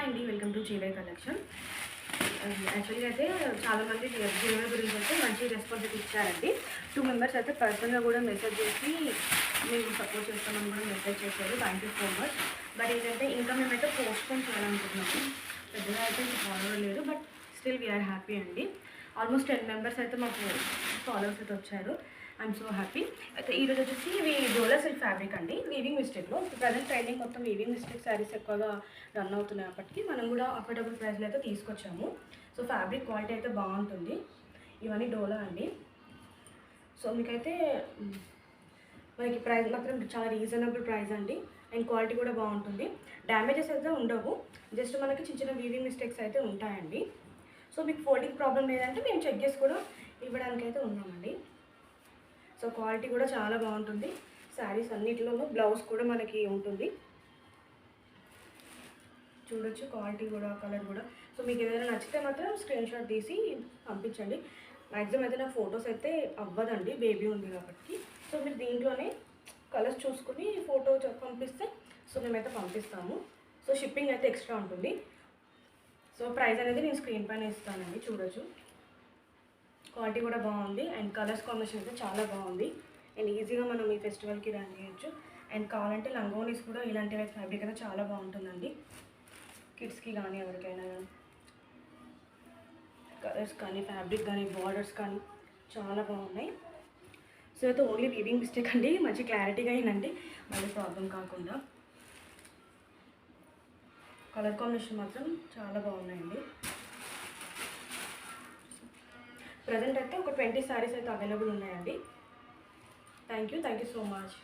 అండి, welcome to GY collection. యాక్చువల్గా అయితే చాలామంది జీవై గురించి అయితే మంచి రెస్పాన్స్ అయితే ఇచ్చారండి. 2 మెంబర్స్ అయితే పర్సనల్గా కూడా మెసేజ్ చేసి మేము సపోర్ట్ చేస్తామని కూడా మెసేజ్ చేశారు. Thank you so much. But ఏంటంటే ఇంకా మేమైతే పోస్ట్పోన్ చేయాలనుకుంటున్నాము. పెద్దగా అయితే ఫాలో లేదు, బట్ స్టిల్ వీఆర్ హ్యాపీ అండి. ఆల్మోస్ట్ 10 మెంబర్స్ అయితే మాకు ఫాలోవర్స్ అయితే వచ్చారు. I'm so happy. అయితే ఈరోజు వచ్చేసి ఇవి డోలా సిల్క్ ఫ్యాబ్రిక్ అండి, వీవింగ్ మిస్టేక్లో. ప్రజెంట్ ట్రైనింగ్ మొత్తం వీవింగ్ మిస్టేక్ శారీస్ ఎక్కువగా రన్ అవుతున్నప్పటికీ మనం కూడా అఫోర్డబుల్ ప్రైస్లో అయితే తీసుకొచ్చాము. సో ఫ్యాబ్రిక్ క్వాలిటీ అయితే బాగుంటుంది. ఇవన్నీ డోలా అండి. సో మీకైతే మనకి ప్రైస్ మాత్రం చాలా రీజనబుల్ ప్రైస్ అండి. అండ్ క్వాలిటీ కూడా బాగుంటుంది. డ్యామేజెస్ అయితే ఉండవు, జస్ట్ మనకి చిన్న చిన్న వీవింగ్ మిస్టేక్స్ అయితే ఉంటాయండి. సో మీకు ఫోల్డింగ్ ప్రాబ్లం లేదంటే మేము చెక్ చేసి కూడా ఇవ్వడానికి అయితే ఉన్నామండి. సో క్వాలిటీ కూడా చాలా బాగుంటుంది. శారీస్ అన్నిటిలోనూ బ్లౌజ్ కూడా మనకి ఉంటుంది. చూడొచ్చు క్వాలిటీ కూడా, కలర్ కూడా. సో మీకు ఏదైనా నచ్చితే మాత్రం స్క్రీన్ షాట్ తీసి పంపించండి. మ్యాక్సిమం అయితే నా ఫొటోస్ అయితే అవ్వదండి, బేబీ ఉంది కాబట్టి. సో మీరు దీంట్లోనే కలర్స్ చూసుకుని ఫోటో పంపిస్తే సో మేమైతే పంపిస్తాము. సో షిప్పింగ్ అయితే ఎక్స్ట్రా ఉంటుంది. సో ప్రైస్ అనేది నేను స్క్రీన్ పైన ఇస్తానండి, చూడొచ్చు. క్వాలిటీ కూడా బాగుంది అండ్ కలర్స్ కాంబినేషన్ అయితే చాలా బాగుంది. అండ్ ఈజీగా మనం ఈ ఫెస్టివల్కి రన్ చేయొచ్చు. అండ్ కావాలంటే లంగోనీస్ కూడా ఇలాంటి ఫ్యాబ్రిక్ అయితే చాలా బాగుంటుందండి. కిడ్స్కి కానీ ఎవరికైనా కలర్స్ కానీ ఫ్యాబ్రిక్ కానీ బార్డర్స్ కానీ చాలా బాగున్నాయి. సో అయితే ఓన్లీ వీవింగ్ మిస్టేక్ అండి, మంచి క్లారిటీగా అయిందండి, మళ్ళీ ప్రాబ్లం కాకుండా. కలర్ కాంబినేషన్ మాత్రం చాలా బాగున్నాయండి. ప్రజెంట్ అయితే ఒక 20 శారీస్ అయితే అవైలబుల్ ఉన్నాయండి. Thank you so much.